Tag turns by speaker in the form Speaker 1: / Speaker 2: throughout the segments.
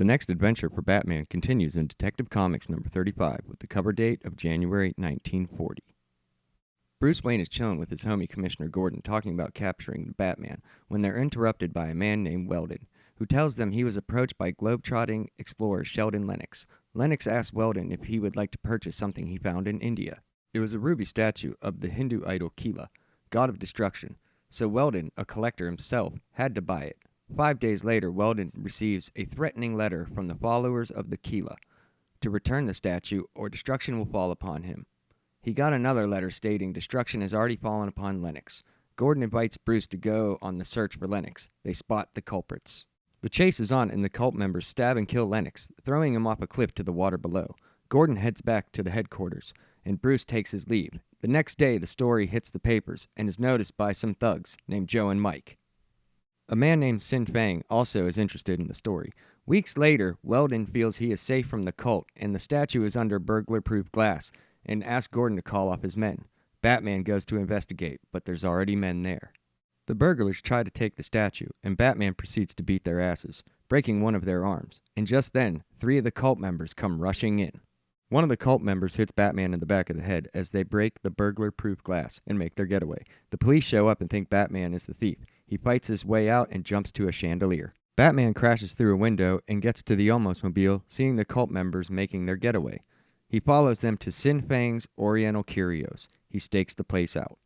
Speaker 1: next adventure for Batman continues in Detective Comics number 35 with the cover date of January 1940. Bruce Wayne is chilling with his homie Commissioner Gordon talking about capturing the Batman when they're interrupted by a man named Weldon, who tells them he was approached by globe-trotting explorer Sheldon Lennox. Lennox asks Weldon if he would like to purchase something he found in India. It was a ruby statue of the Hindu idol Kila, god of destruction, so Weldon, a collector himself, had to buy it. 5 days later, Weldon receives a threatening letter from the followers of the Kila to return the statue or destruction will fall upon him. He got another letter stating destruction has already fallen upon Lennox. Gordon invites Bruce to go on the search for Lennox. They spot the culprits. The chase is on and the cult members stab and kill Lennox, throwing him off a cliff to the water below. Gordon heads back to the headquarters, and Bruce takes his leave. The next day, the story hits the papers and is noticed by some thugs named Joe and Mike. A man named Sin Fang also is interested in the story. Weeks later, Weldon feels he is safe from the cult, and the statue is under burglar-proof glass, and asks Gordon to call off his men. Batman goes to investigate, but there's already men there. The burglars try to take the statue, and Batman proceeds to beat their asses, breaking one of their arms. And just then, 3 of the cult members come rushing in. One of the cult members hits Batman in the back of the head as they break the burglar-proof glass and make their getaway. The police show up and think Batman is the thief. He fights his way out and jumps to a chandelier. Batman crashes through a window and gets to the Oldsmobile, seeing the cult members making their getaway. He follows them to Sin Fang's Oriental Curios. He stakes the place out.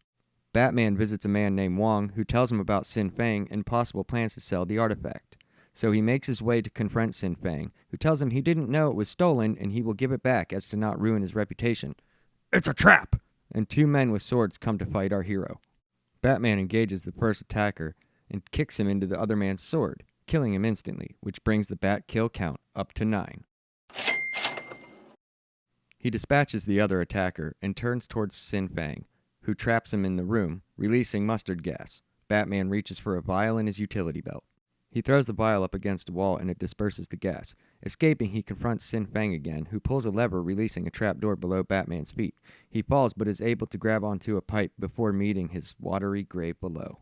Speaker 1: Batman visits a man named Wong who tells him about Sin Fang and possible plans to sell the artifact. So he makes his way to confront Sin Fang, who tells him he didn't know it was stolen and he will give it back as to not ruin his reputation. It's a trap! And 2 men with swords come to fight our hero. Batman engages the first attacker and kicks him into the other man's sword, killing him instantly, which brings the bat kill count up to 9. He dispatches the other attacker and turns towards Sin Fang, who traps him in the room, releasing mustard gas. Batman reaches for a vial in his utility belt. He throws the vial up against a wall and it disperses the gas. Escaping, he confronts Sin Fang again, who pulls a lever releasing a trapdoor below Batman's feet. He falls but is able to grab onto a pipe before meeting his watery grave below.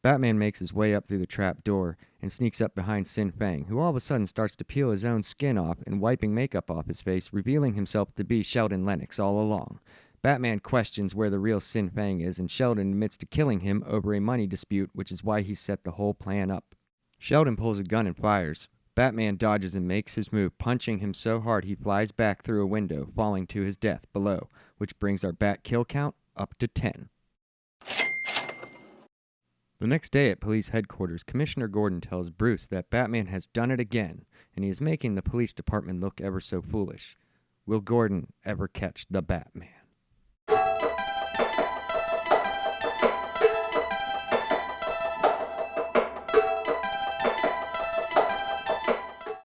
Speaker 1: Batman makes his way up through the trap door and sneaks up behind Sin Fang, who all of a sudden starts to peel his own skin off and wiping makeup off his face, revealing himself to be Sheldon Lennox all along. Batman questions where the real Sin Fang is, and Sheldon admits to killing him over a money dispute, which is why he set the whole plan up. Sheldon pulls a gun and fires. Batman dodges and makes his move, punching him so hard he flies back through a window, falling to his death below, which brings our bat kill count up to 10. The next day at police headquarters, Commissioner Gordon tells Bruce that Batman has done it again, and he is making the police department look ever so foolish. Will Gordon ever catch the Batman?